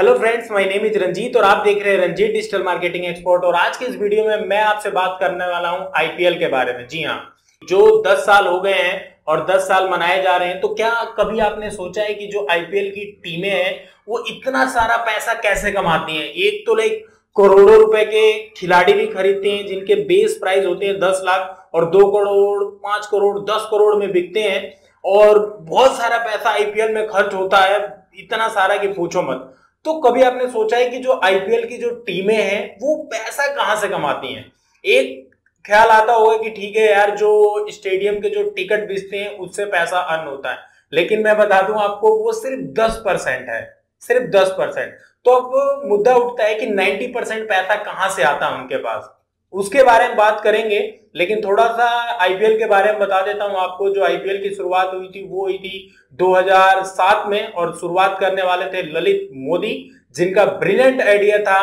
Hello friends, my name is Ranjit और आप देख रहे हैं रंजीत डिजिटल मार्केटिंग एक्सपर्ट। और आज के इस वीडियो में मैं आपसे बात करने वाला हूं आईपीएल के बारे में। जी हां, जो 10 साल हो गए हैं और 10 साल मनाए जा रहे हैं, तो क्या कभी आपने सोचा है कि जो आईपीएल की टीमें हैं वो इतना सारा पैसा कैसे कमाती हैं? एक तो लाइक करोड़ों रुपए के खिलाड़ी भी खरीदते हैं जिनके बेस प्राइस होते हैं 10 लाख और 2 करोड़ 5 करोड़ 10 करोड़ में बिकते हैं और बहुत सारा पैसा आईपीएल में खर्च होता है, इतना सारा कि पूछो मत। तो कभी आपने सोचा है कि जो आईपीएल की जो टीमें हैं वो पैसा कहां से कमाती हैं? एक ख्याल आता होगा कि ठीक है यार, जो स्टेडियम के जो टिकट बेचते हैं उससे पैसा अर्न होता है, लेकिन मैं बता दूं आपको वो सिर्फ 10% है, सिर्फ 10%। तो अब मुद्दा उठता है कि 90% पैसा कहां से आता है उनके पास, उसके बारे में बात करेंगे। लेकिन थोड़ा सा आईपीएल के बारे में बता देता हूं आपको। जो आईपीएल की शुरुआत हुई थी वो हुई थी 2007 में और शुरुआत करने वाले थे ललित मोदी, जिनका ब्रिलियंट आइडिया था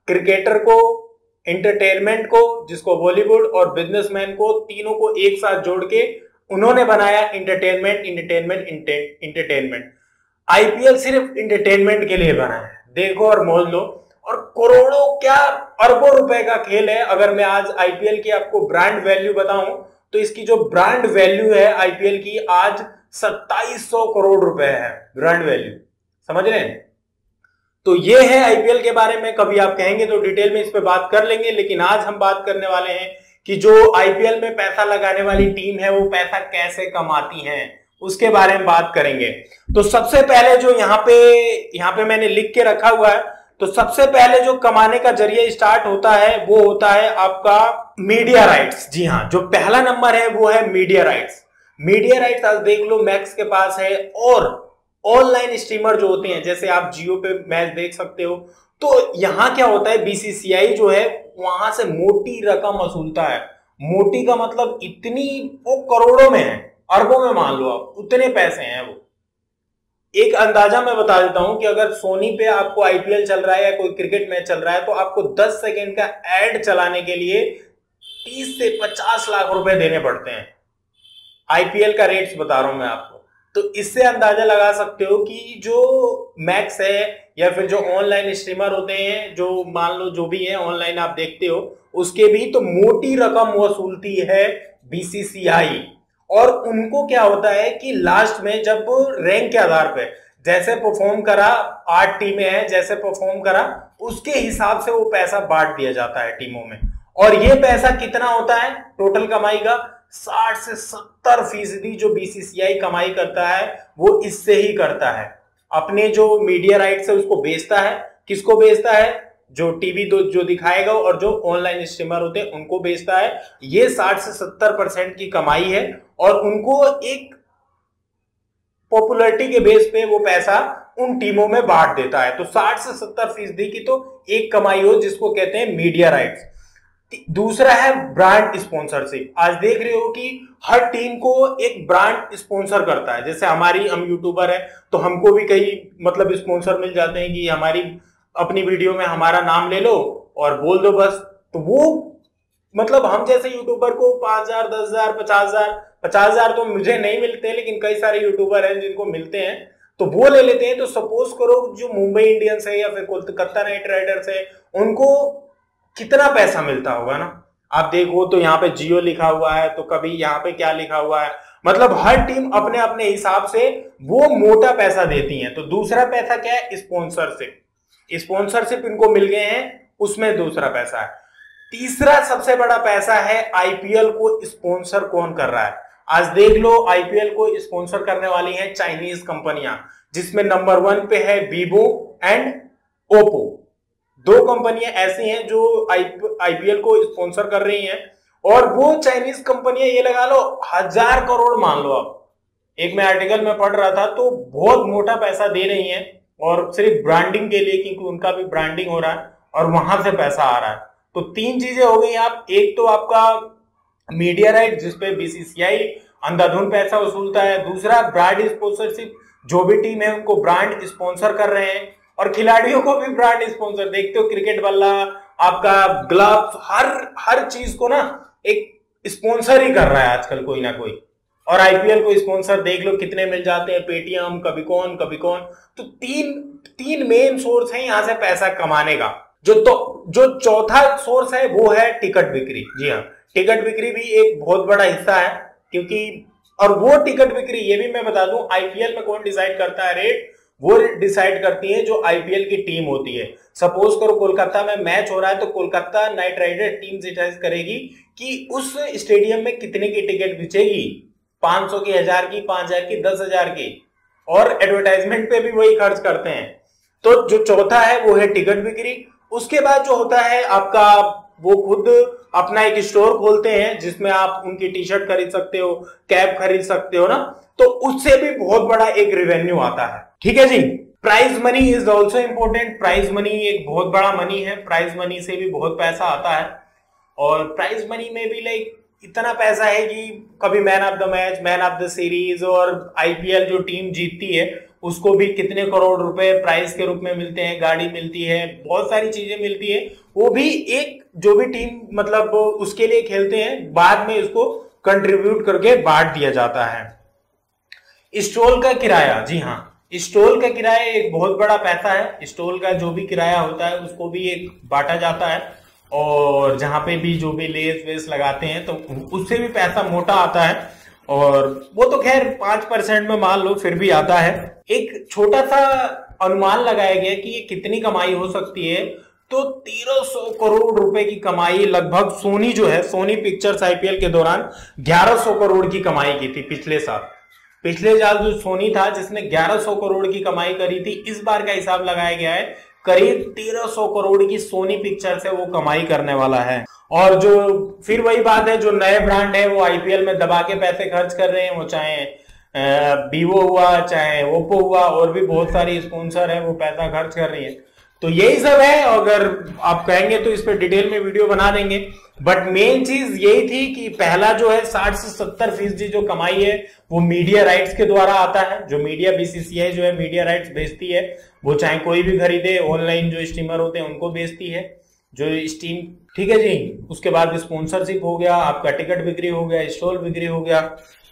क्रिकेटर को, एंटरटेनमेंट को, जिसको बॉलीवुड और बिजनेसमैन को, तीनों को एक साथ जोड़ के उन्होंने बनाया एंटरटेनमेंट एंटरटेनमेंट एंटरटेनमेंट। आईपीएल सिर्फ एंटरटेनमेंट के लिए बना है, देखो और मोल लो। और करोड़ों क्या अरबों रुपए का खेल है। अगर मैं आज आईपीएल की आपको ब्रांड वैल्यू बताऊं तो इसकी जो ब्रांड वैल्यू है आईपीएल की आज 2700 करोड़ रुपए है, ब्रांड वैल्यू, समझ रहे हैं? तो ये है आईपीएल के बारे में। कभी आप कहेंगे तो डिटेल में इस पे बात कर लेंगे, लेकिन आज हम बात करने वाले हैं कि जो आईपीएल में पैसा लगाने वाली टीम है वो पैसा कैसे कमाती है, उसके बारे में बात करेंगे। तो सबसे पहले जो यहाँ पे मैंने लिख के रखा हुआ है, तो सबसे पहले जो कमाने का जरिया स्टार्ट होता है वो होता है आपका मीडिया राइट्स। जी हाँ, जो पहला नंबर है वो है मीडिया राइट्स। मीडिया राइट्स आज देख लो मैक्स के पास है, और ऑनलाइन स्ट्रीमर जो होते हैं, जैसे आप जियो पे मैच देख सकते हो, तो यहां क्या होता है, बीसीसीआई जो है वहां से मोटी रकम वसूलता है। मोटी का मतलब इतनी, वो करोड़ों में है, अरबों में मान लो आप, उतने पैसे हैं वो। एक अंदाजा मैं बता देता हूं कि अगर सोनी पे आपको आईपीएल चल रहा है या कोई क्रिकेट मैच चल रहा है तो आपको 10 सेकंड का एड चलाने के लिए 30 से 50 लाख रुपए देने पड़ते हैं। आईपीएल का रेट्स बता रहा हूं मैं आपको। तो इससे अंदाजा लगा सकते हो कि जो मैक्स है या फिर जो ऑनलाइन स्ट्रीमर होते हैं, जो मान लो जो भी है ऑनलाइन आप देखते हो, उसके भी तो मोटी रकम वसूलती है बीसीसीआई। और उनको क्या होता है कि लास्ट में जब रैंक के आधार पे जैसे परफॉर्म करा, 8 टीमें हैं, जैसे परफॉर्म करा उसके हिसाब से वो पैसा बांट दिया जाता है टीमों में। और ये पैसा कितना होता है टोटल कमाई का? 60 से 70% जो बीसीसीआई कमाई करता है वो इससे ही करता है। अपने जो मीडिया राइट्स है उसको बेचता है। किसको बेचता है? जो टीवी जो दिखाएगा और जो ऑनलाइन स्ट्रीमर होते हैं उनको बेचता है। ये 60 से 70% की कमाई है और उनको एक पॉपुलैरिटी के बेस पे वो पैसा उन टीमों में बांट देता है। तो 60 से 70% की तो एक कमाई हो, जिसको कहते हैं मीडिया राइट्स। दूसरा है ब्रांड स्पॉन्सरशिप। आज देख रहे हो कि हर टीम को एक ब्रांड स्पॉन्सर करता है। जैसे हम यूट्यूबर है तो हमको भी कई मतलब स्पॉन्सर मिल जाते हैं कि हमारी अपनी वीडियो में हमारा नाम ले लो और बोल दो बस। तो वो मतलब हम जैसे यूट्यूबर को 5,000 10,000 50,000 तो मुझे नहीं मिलते, लेकिन कई सारे यूट्यूबर हैं जिनको मिलते हैं, तो वो ले लेते हैं। तो सपोज करो जो मुंबई इंडियंस है या फिर कोलकाता नाइट राइडर्स है, उनको कितना पैसा मिलता होगा ना। आप देखो तो यहाँ पे जियो लिखा हुआ है, तो कभी यहाँ पे क्या लिखा हुआ है, मतलब हर टीम अपने अपने हिसाब से वो मोटा पैसा देती है। तो दूसरा पैसा क्या है? स्पॉन्सरशिप। स्पॉन्सरशिप इनको मिल गए हैं, उसमें दूसरा पैसा है। तीसरा सबसे बड़ा पैसा है आईपीएल को स्पॉन्सर कौन कर रहा है। आज देख लो आईपीएल को स्पॉन्सर करने वाली हैं चाइनीज कंपनियां, जिसमें नंबर 1 पे है वीवो एंड ओप्पो। 2 कंपनियां ऐसी हैं जो आईपीएल को स्पॉन्सर कर रही हैं, और वो चाइनीज कंपनियां ये लगा लो 1000 करोड़ मान लो आप। एक मैं आर्टिकल में पढ़ रहा था, तो बहुत मोटा पैसा दे रही हैं और सिर्फ ब्रांडिंग के लिए, क्योंकि उनका भी ब्रांडिंग हो रहा है और वहां से पैसा आ रहा है। तो 3 चीजें हो गई आप। एक तो आपका मीडिया राइट जिसपे बीसीसीआई अंधाधुंध पैसा वसूलता है। दूसरा ब्रांड स्पॉन्सरशिप, जो भी टीम है उनको ब्रांड स्पॉन्सर कर रहे हैं, और खिलाड़ियों को भी ब्रांड स्पॉन्सर। देखते हो क्रिकेट वाला आपका ग्लव्स, हर चीज को ना एक स्पॉन्सर ही कर रहा है आजकल कोई ना कोई। और आईपीएल को स्पॉन्सर देख लो कितने मिल जाते हैं, पेटीएम, कभी कौन। तो तीन मेन सोर्स है यहाँ से पैसा कमाने का। जो चौथा सोर्स है वो है टिकट बिक्री। जी हाँ, टिकट बिक्री भी एक बहुत बड़ा हिस्सा है, क्योंकि और वो टिकट बिक्री, ये भी मैं बता दूं, आईपीएल में कौन डिसाइड करता है रेट? वो डिसाइड करती है जो आईपीएल की टीम होती है। सपोज करो कोलकाता में मैच हो रहा है, तो Kolkata Knight Rider team decide करेगी कि उस स्टेडियम में कितने की टिकट बिचेगी, 500 की, 1000 की, 5000 की, 10,000 की, और एडवर्टाइजमेंट पे भी वही खर्च करते हैं। तो जो चौथा है वो है टिकट बिक्री। उसके बाद जो होता है आपका, वो खुद अपना एक स्टोर खोलते हैं जिसमें आप उनकी टी शर्ट खरीद सकते हो, कैप खरीद सकते हो ना, तो उससे भी बहुत बड़ा एक रेवेन्यू आता है। ठीक है जी। Prize money is also important. Prize money एक बहुत बड़ा मनी है, प्राइज मनी से भी बहुत पैसा आता है। और प्राइज मनी में भी लाइक इतना पैसा है कि कभी man of the match, man of the series, और आईपीएल जो टीम जीतती है उसको भी कितने करोड़ रुपए प्राइज के रूप में मिलते हैं, गाड़ी मिलती है, बहुत सारी चीजें मिलती है। वो भी एक जो भी टीम मतलब उसके लिए खेलते हैं, बाद में उसको कंट्रीब्यूट करके बांट दिया जाता है। स्टॉल का किराया, जी हाँ, स्टॉल का किराया एक बहुत बड़ा पैसा है। स्टॉल का जो भी किराया होता है उसको भी एक बांटा जाता है, और जहां पे भी जो भी लेस वेस लगाते हैं तो उससे भी पैसा मोटा आता है। और वो तो खैर 5% में मान लो फिर भी आता है। एक छोटा सा अनुमान लगाया गया कि ये कितनी कमाई हो सकती है, तो 1300 करोड़ रुपए की कमाई लगभग सोनी जो है, सोनी पिक्चर्स आईपीएल के दौरान 1100 करोड़ की कमाई की थी पिछले साल। पिछले साल जो सोनी था जिसने 1100 करोड़ की कमाई करी थी, इस बार का हिसाब लगाया गया है करीब 1300 करोड़ की सोनी पिक्चर से वो कमाई करने वाला है। और जो फिर वही बात है, जो नए ब्रांड है वो आईपीएल में दबा के पैसे खर्च कर रहे हैं, वो चाहे वीवो हुआ, चाहे ओप्पो हुआ, और भी बहुत सारी स्पॉन्सर है वो पैसा खर्च कर रही है। तो यही सब है। अगर आप कहेंगे तो इस पे डिटेल में वीडियो बना देंगे, बट मेन चीज यही थी कि पहला जो है 60 से 70% जो कमाई है वो मीडिया राइट्स के द्वारा आता है। जो मीडिया बीसीसीआई जो है मीडिया राइट्स बेचती है, वो चाहे कोई भी खरीदे, ऑनलाइन जो स्ट्रीमर होते हैं उनको बेचती है जो स्ट्रीम। ठीक है जी। उसके बाद स्पॉन्सरशिप हो गया, आपका टिकट बिक्री हो गया, स्टॉल बिक्री हो गया,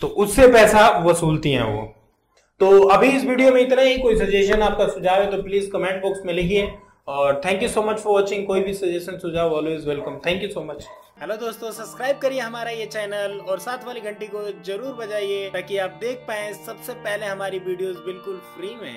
तो उससे पैसा वसूलती हैं वो। तो अभी इस वीडियो में इतना ही। कोई सजेशन, आपका सुझाव है तो प्लीज कमेंट बॉक्स में लिखिए। और thank you so much for watching. कोई भी सजेशन, सुझाव always welcome. Thank you so much. Hello दोस्तों, सब्सक्राइब करिए हमारा ये चैनल और साथ वाली घंटी को जरूर बजाइए ताकि आप देख पाएं सबसे पहले हमारी वीडियोस बिल्कुल फ्री में।